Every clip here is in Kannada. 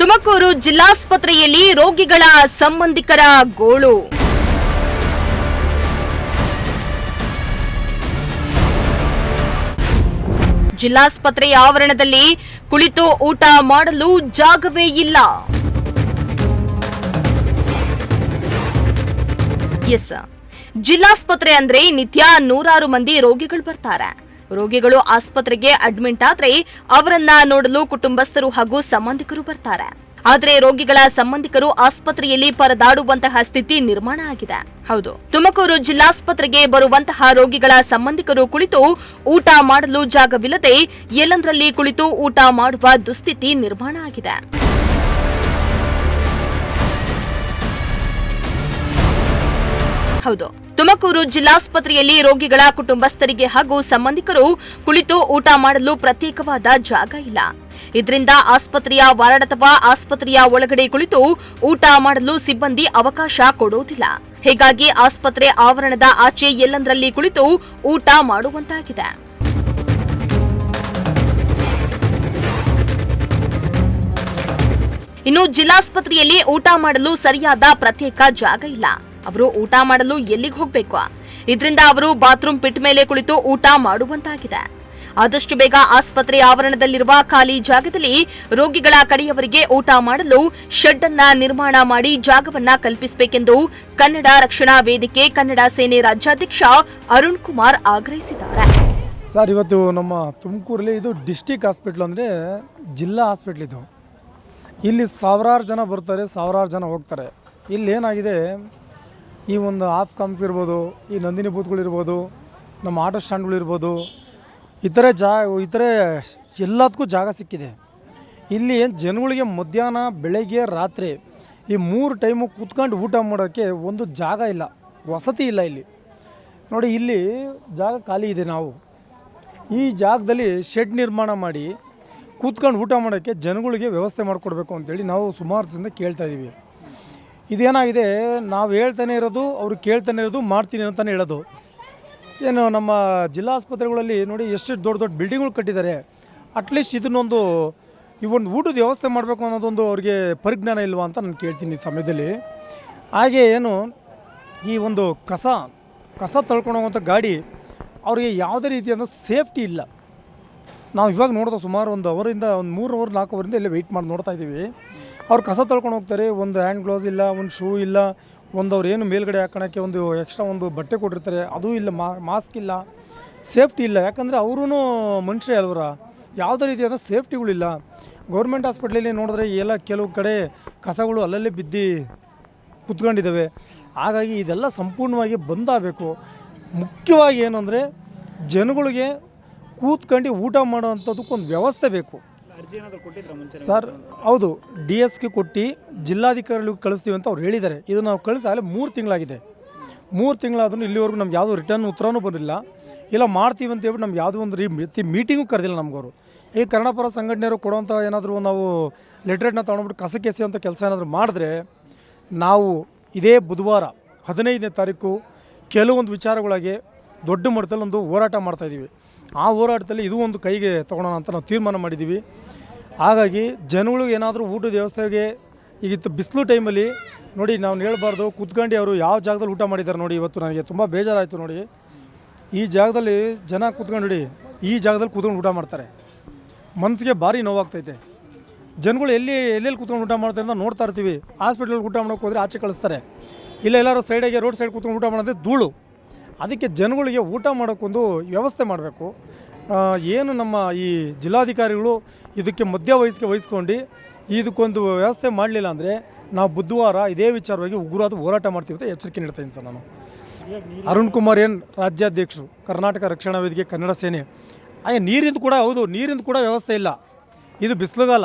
ತುಮಕೂರು ಜಿಲ್ಲಾಸ್ಪತ್ರೆಯಲ್ಲಿ ರೋಗಿಗಳ ಸಂಬಂಧಿಕರ ಗೋಳು. ಜಿಲ್ಲಾಸ್ಪತ್ರೆಯ ಆವರಣದಲ್ಲಿ ಕುಳಿತು ಊಟ ಮಾಡಲು ಜಾಗವೇ ಇಲ್ಲ. ಎಸ್, ಜಿಲ್ಲಾಸ್ಪತ್ರೆ ಅಂದ್ರೆ ನಿತ್ಯ ನೂರಾರು ಮಂದಿ ರೋಗಿಗಳು ಬರ್ತಾರೆ. ರೋಗಿಗಳು ಆಸ್ಪತ್ರೆಗೆ ಅಡ್ಮಿಟ್ ಆದ್ರೆ ಅವರನ್ನ ನೋಡಲು ಕುಟುಂಬಸ್ಥರು ಹಾಗೂ ಸಂಬಂಧಿಕರು ಬರ್ತಾರೆ. ಆದರೆ ರೋಗಿಗಳ ಸಂಬಂಧಿಕರು ಆಸ್ಪತ್ರೆಯಲ್ಲಿ ಪರದಾಡುವಂತಹ ಸ್ಥಿತಿ ನಿರ್ಮಾಣ ಆಗಿದೆ. ಹೌದು, ತುಮಕೂರು ಜಿಲ್ಲಾಸ್ಪತ್ರೆಗೆ ಬರುವಂತಹ ರೋಗಿಗಳ ಸಂಬಂಧಿಕರು ಕುಳಿತು ಊಟ ಮಾಡಲು ಜಾಗವಿಲ್ಲದೆ ಎಲ್ಲಂದರಲ್ಲಿ ಕುಳಿತು ಊಟ ಮಾಡುವ ದುಸ್ಥಿತಿ ನಿರ್ಮಾಣ ಆಗಿದೆ. ಹೌದು, ತುಮಕೂರು ಜಿಲ್ಲಾಸ್ಪತ್ರೆಯಲ್ಲಿ ರೋಗಿಗಳ ಕುಟುಂಬಸ್ಥರಿಗೆ ಹಾಗೂ ಸಂಬಂಧಿಕರು ಕುಳಿತು ಊಟ ಮಾಡಲು ಪ್ರತ್ಯೇಕವಾದ ಜಾಗ ಇಲ್ಲ. ಇದರಿಂದ ಆಸ್ಪತ್ರೆಯ ವಾರ್ಡ್ ಅಥವಾ ಆಸ್ಪತ್ರೆಯ ಒಳಗಡೆ ಕುಳಿತು ಊಟ ಮಾಡಲು ಸಿಬ್ಬಂದಿ ಅವಕಾಶ ಕೊಡೋದಿಲ್ಲ. ಹೀಗಾಗಿ ಆಸ್ಪತ್ರೆ ಆವರಣದ ಆಚೆ ಎಲ್ಲಂದರಲ್ಲಿ ಕುಳಿತು ಊಟ ಮಾಡುವಂತಾಗಿದೆ. ಇನ್ನು ಜಿಲ್ಲಾಸ್ಪತ್ರೆಯಲ್ಲಿ ಊಟ ಮಾಡಲು ಸರಿಯಾದ ಪ್ರತ್ಯೇಕ ಜಾಗ ಇಲ್ಲ. ಅವರು ಊಟ ಮಾಡಲು ಎಲ್ಲಿಗೆ ಹೋಗಬೇಕು? ಇದರಿಂದ ಅವರು ಬಾತ್ರೂಮ್ ಪಿಟ್ ಮೇಲೆ ಕುಳಿತು ಊಟ ಮಾಡುವಂತಾಗಿದೆ. ಆದಷ್ಟು ಬೇಗ ಆಸ್ಪತ್ರೆ ಆವರಣದಲ್ಲಿರುವ ಖಾಲಿ ಜಾಗದಲ್ಲಿ ರೋಗಿಗಳ ಕಡೆಯವರಿಗೆ ಊಟ ಮಾಡಲು ಶೆಡ್ ಅನ್ನ ನಿರ್ಮಾಣ ಮಾಡಿ ಜಾಗವನ್ನ ಕಲ್ಪಿಸಬೇಕೆಂದು ಕನ್ನಡ ರಕ್ಷಣಾ ವೇದಿಕೆ ಕನ್ನಡ ಸೇನೆ ರಾಜ್ಯಾಧ್ಯಕ್ಷ ಅರುಣ್ ಕುಮಾರ್ ಆಗ್ರಹಿಸಿದ್ದಾರೆ. ಸರ್, ಇವತ್ತು ನಮ್ಮ ತುಮಕೂರಲ್ಲಿ ಇದು ಡಿಸ್ಟಿಕ್ ಹಾಸ್ಪಿಟ್ಲ್ ಅಂದರೆ ಜಿಲ್ಲಾ ಹಾಸ್ಪಿಟ್ಲ್. ಇದು ಇಲ್ಲಿ ಸಾವಿರಾರು ಜನ ಬರ್ತಾರೆ, ಸಾವಿರಾರು ಜನ ಹೋಗ್ತಾರೆ. ಇಲ್ಲಿ ಏನಾಗಿದೆ, ಈ ಒಂದು ಆಫ್ ಕಾಮ್ಸ್ ಇರ್ಬೋದು, ಈ ನಂದಿನಿ ಬೂತ್ಗಳಿರ್ಬೋದು, ನಮ್ಮ ಆಟೋ ಸ್ಟ್ಯಾಂಡ್ಗಳಿರ್ಬೋದು, ಇತರೆ ಎಲ್ಲದಕ್ಕೂ ಜಾಗ ಸಿಕ್ಕಿದೆ. ಇಲ್ಲಿ ಜನಗಳಿಗೆ ಮಧ್ಯಾಹ್ನ, ಬೆಳಗ್ಗೆ, ರಾತ್ರಿ ಈ 3 ಟೈಮು ಕೂತ್ಕೊಂಡು ಊಟ ಮಾಡೋಕ್ಕೆ ಒಂದು ಜಾಗ ಇಲ್ಲ, ವಸತಿ ಇಲ್ಲ. ಇಲ್ಲಿ ನೋಡಿ, ಇಲ್ಲಿ ಜಾಗ ಖಾಲಿ ಇದೆ. ನಾವು ಈ ಜಾಗದಲ್ಲಿ ಶೆಡ್ ನಿರ್ಮಾಣ ಮಾಡಿ ಕೂತ್ಕೊಂಡು ಊಟ ಮಾಡೋಕ್ಕೆ ಜನಗಳಿಗೆ ವ್ಯವಸ್ಥೆ ಮಾಡಿಕೊಡ್ಬೇಕು ಅಂತೇಳಿ ನಾವು ಸುಮಾರು ದಿನದಿಂದ ಕೇಳ್ತಾ ಇದ್ದೀವಿ. ಇದೇನಾಗಿದೆ, ನಾವು ಹೇಳ್ತಾನೆ ಇರೋದು, ಅವರು ಕೇಳ್ತಾನೆ ಇರೋದು, ಮಾಡ್ತೀನಿ ಅಂತಲೇ ಹೇಳೋದು. ಏನು ನಮ್ಮ ಜಿಲ್ಲಾ ಆಸ್ಪತ್ರೆಗಳಲ್ಲಿ ನೋಡಿ ಎಷ್ಟು ದೊಡ್ಡ ದೊಡ್ಡ ಬಿಲ್ಡಿಂಗ್ಗಳು ಕಟ್ಟಿದ್ದಾರೆ. ಅಟ್ಲೀಸ್ಟ್ ಇದನ್ನೊಂದು ಇವೊಂದು ಊಟದ ವ್ಯವಸ್ಥೆ ಮಾಡಬೇಕು ಅನ್ನೋದೊಂದು ಅವ್ರಿಗೆ ಪರಿಜ್ಞಾನ ಇಲ್ವಾ ಅಂತ ನಾನು ಕೇಳ್ತೀನಿ ಈ ಸಮಯದಲ್ಲಿ. ಹಾಗೆ ಏನು ಈ ಒಂದು ಕಸ ತಳ್ಕೊಂಡು ಹೋಗುವಂಥ ಗಾಡಿ ಅವ್ರಿಗೆ ಯಾವುದೇ ರೀತಿಯಾದ ಸೇಫ್ಟಿ ಇಲ್ಲ. ನಾವು ಇವಾಗ ನೋಡಿದ್ರೆ ಸುಮಾರು ಒಂದು ಅವರಿಂದ ಒಂದು 3 ಅವರ್ 4 ಅವರಿಂದ ಇಲ್ಲೇ ವೆಯ್ಟ್ ಮಾಡಿ ನೋಡ್ತಾ ಇದ್ದೀವಿ. ಅವ್ರು ಕಸ ತೊಳ್ಕೊಂಡು ಹೋಗ್ತಾರೆ. ಒಂದು ಹ್ಯಾಂಡ್ ಗ್ಲೌಸ್ ಇಲ್ಲ, ಒಂದು ಶೂ ಇಲ್ಲ, ಒಂದು ಅವ್ರು ಏನು ಮೇಲ್ಗಡೆ ಹಾಕೋಕ್ಕೆ ಒಂದು ಎಕ್ಸ್ಟ್ರಾ ಒಂದು ಬಟ್ಟೆ ಕೊಟ್ಟಿರ್ತಾರೆ, ಅದೂ ಇಲ್ಲ, ಮಾಸ್ಕ್ ಇಲ್ಲ, ಸೇಫ್ಟಿ ಇಲ್ಲ. ಯಾಕಂದರೆ ಅವರೂ ಮನುಷ್ಯರೇ ಅಲ್ವರ, ಯಾವುದೇ ರೀತಿಯಾದ ಸೇಫ್ಟಿಗಳಿಲ್ಲ. ಗೌರ್ಮೆಂಟ್ ಹಾಸ್ಪಿಟ್ಲಲ್ಲಿ ನೋಡಿದ್ರೆ ಎಲ್ಲ ಕೆಲವು ಕಡೆ ಕಸಗಳು ಅಲ್ಲಲ್ಲೇ ಬಿದ್ದು ಕುತ್ಕೊಂಡಿದ್ದಾವೆ. ಹಾಗಾಗಿ ಇದೆಲ್ಲ ಸಂಪೂರ್ಣವಾಗಿ ಬಂದಾಗಬೇಕು. ಮುಖ್ಯವಾಗಿ ಏನು ಅಂದರೆ ಜನಗಳಿಗೆ ಕೂತ್ಕೊಂಡು ಊಟ ಮಾಡೋವಂಥದ್ದಕ್ಕೊಂದು ವ್ಯವಸ್ಥೆ ಬೇಕು. ಸರ್, ಹೌದು, DSಗೆ ಕೊಟ್ಟು ಜಿಲ್ಲಾಧಿಕಾರಿಗಳಿಗೆ ಕಳಿಸ್ತೀವಿ ಅಂತ ಅವ್ರು ಹೇಳಿದ್ದಾರೆ. ಇದು ನಾವು ಕಳಿಸಾಗಲೇ 3 ತಿಂಗಳಾಗಿದೆ. 3 ತಿಂಗಳಾದ್ರೂ ಇಲ್ಲಿವರೆಗೂ ನಮ್ಗೆ ಯಾವುದೋ ರಿಟರ್ನ್ ಉತ್ತರನೂ ಬಂದಿಲ್ಲ. ಇಲ್ಲ ಮಾಡ್ತೀವಿ ಅಂತ ಹೇಳ್ಬಿಟ್ಟು ನಮ್ಗೆ ಯಾವುದೋ ಒಂದು ಮೀಟಿಂಗು ಕರೆದಿಲ್ಲ ನಮಗವರು. ಈ ಕನ್ನಡಪರ ಸಂಘಟನೆಯವರು ಕೊಡುವಂಥ ಏನಾದರೂ ನಾವು ಲೆಟ್ರೇಟ್ನ ತೊಗೊಂಡ್ಬಿಟ್ಟು ಕಸಕ್ಕೆ ಎಸೆಯುವಂಥ ಕೆಲಸ ಏನಾದರೂ ಮಾಡಿದ್ರೆ ನಾವು ಇದೇ ಬುಧವಾರ 15ನೇ ತಾರೀಕು ಕೆಲವೊಂದು ವಿಚಾರಗಳಿಗೆ ದೊಡ್ಡ ಮಟ್ಟದಲ್ಲಿ ಒಂದು ಹೋರಾಟ ಮಾಡ್ತಾಯಿದ್ದೀವಿ. ಆ ಹೋರಾಟದಲ್ಲಿ ಇದು ಒಂದು ಕೈಗೆ ತೊಗೊಳೋಣ ಅಂತ ನಾವು ತೀರ್ಮಾನ ಮಾಡಿದ್ದೀವಿ. ಹಾಗಾಗಿ ಜನಗಳಿಗೆ ಏನಾದರೂ ಊಟದ ವ್ಯವಸ್ಥೆಗೆ ಈಗಿತ್ತು ಬಿಸಿಲು ಟೈಮಲ್ಲಿ ನೋಡಿ, ನಾವು ಹೇಳ್ಬಾರ್ದು, ಕೂತ್ಕೊಂಡು ಅವರು ಯಾವ ಜಾಗದಲ್ಲಿ ಊಟ ಮಾಡಿದ್ದಾರೆ ನೋಡಿ. ಇವತ್ತು ನನಗೆ ತುಂಬ ಬೇಜಾರಾಯಿತು ನೋಡಿ. ಈ ಜಾಗದಲ್ಲಿ ಜನ ಕೂತ್ಕೊಂಡು ನೋಡಿ, ಈ ಜಾಗದಲ್ಲಿ ಕೂತ್ಕೊಂಡು ಊಟ ಮಾಡ್ತಾರೆ. ಮನಸ್ಸಿಗೆ ಭಾರಿ ನೋವಾಗ್ತೈತೆ. ಜನಗಳು ಎಲ್ಲೆಲ್ಲಿ ಕೂತ್ಕೊಂಡು ಊಟ ಮಾಡ್ತಾರೆ ಅಂತ ನೋಡ್ತಾ ಇರ್ತೀವಿ. ಹಾಸ್ಪಿಟ್ಲಲ್ಲಿ ಊಟ ಮಾಡೋಕೆ ಹೋದರೆ ಆಚೆ ಕಳಿಸ್ತಾರೆ. ಇಲ್ಲ ಎಲ್ಲರೂ ಸೈಡಿಗೆ ರೋಡ್ ಸೈಡ್ ಕೂತ್ಕೊಂಡು ಊಟ ಮಾಡೋದೇ ಧೂಳು. ಅದಕ್ಕೆ ಜನಗಳಿಗೆ ಊಟ ಮಾಡೋಕ್ಕೊಂದು ವ್ಯವಸ್ಥೆ ಮಾಡಬೇಕು. ಏನು ನಮ್ಮ ಈ ಜಿಲ್ಲಾಧಿಕಾರಿಗಳು ಇದಕ್ಕೆ ವಹಿಸ್ಕೊಂಡು ಇದಕ್ಕೊಂದು ವ್ಯವಸ್ಥೆ ಮಾಡಲಿಲ್ಲ ಅಂದರೆ ನಾವು ಬುಧವಾರ ಇದೇ ವಿಚಾರವಾಗಿ ಉಗ್ರವಾದ ಹೋರಾಟ ಮಾಡ್ತೀವಿ ಅಂತ ಎಚ್ಚರಿಕೆ ನೀಡ್ತೀನಿ ಸರ್. ನಾನು ಅರುಣ್ ಕುಮಾರ್ ರಾಜ್ಯಾಧ್ಯಕ್ಷರು, ಕರ್ನಾಟಕ ರಕ್ಷಣಾ ವೇದಿಕೆ ಕನ್ನಡ ಸೇನೆ. ಹಾಗೆ ನೀರಿಂದು ಕೂಡ, ಹೌದು, ನೀರಿಂದು ಕೂಡ ವ್ಯವಸ್ಥೆ ಇಲ್ಲ. ಇದು ಬಿಸಿಲುಗಾಲ,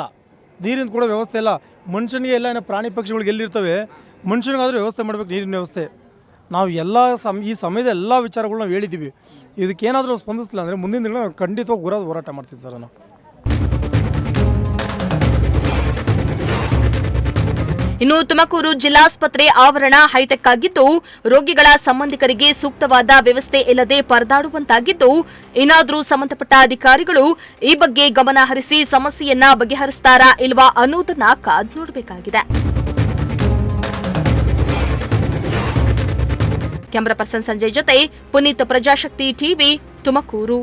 ನೀರಿಂದು ಕೂಡ ವ್ಯವಸ್ಥೆ ಇಲ್ಲ. ಮನುಷ್ಯನಿಗೆ ಎಲ್ಲ ಪ್ರಾಣಿ ಪಕ್ಷಿಗಳಿಗೆ ಎಲ್ಲಿರ್ತವೆ, ಮನುಷ್ಯನಿಗಾದರೂ ವ್ಯವಸ್ಥೆ ಮಾಡಬೇಕು, ನೀರಿನ ವ್ಯವಸ್ಥೆ. ನಾವು ಈ ಸಮಯದ ಎಲ್ಲ ವಿಚಾರಗಳು ನಾವು ಹೇಳಿದ್ದೀವಿ. ಇದಕ್ಕೇನಾದರೂ ಸ್ಪಂದಿಸಲಿಲ್ಲ ಅಂದರೆ ಮುಂದಿನ ದಿನ ನಾವು ಖಂಡಿತವಾಗಿ ಉಗ್ರವಾದ ಹೋರಾಟ ಮಾಡ್ತೀವಿ ಸರ್. ನಾನು ಇನ್ನು ತುಮಕೂರು ಜಿಲ್ಲಾಸ್ಪತ್ರೆ ಆವರಣ ಹೈಟೆಕ್ ಆಗಿದ್ದು ರೋಗಿಗಳ ಸಂಬಂಧಿಕರಿಗೆ ಸೂಕ್ತವಾದ ವ್ಯವಸ್ಥೆ ಇಲ್ಲದೆ ಪರದಾಡುವಂತಾಗಿದ್ದು ಏನಾದರೂ ಸಂಬಂಧಪಟ್ಟ ಅಧಿಕಾರಿಗಳು ಈ ಬಗ್ಗೆ ಗಮನ ಹರಿಸಿ ಸಮಸ್ಯೆಯನ್ನ ಬಗೆಹರಿಸ್ತಾರಾ ಇಲ್ವಾ ಅನ್ನೋದನ್ನ ಕಾದು ನೋಡಬೇಕಾಗಿದೆ. ಕ್ಯಾಮರಾ ಪರ್ಸನ್ ಸಂಜಯ್ ಜೊತೆ ಪುನೀತ್, ಪ್ರಜಾಶಕ್ತಿ ಟಿವಿ, ತುಮಕೂರು.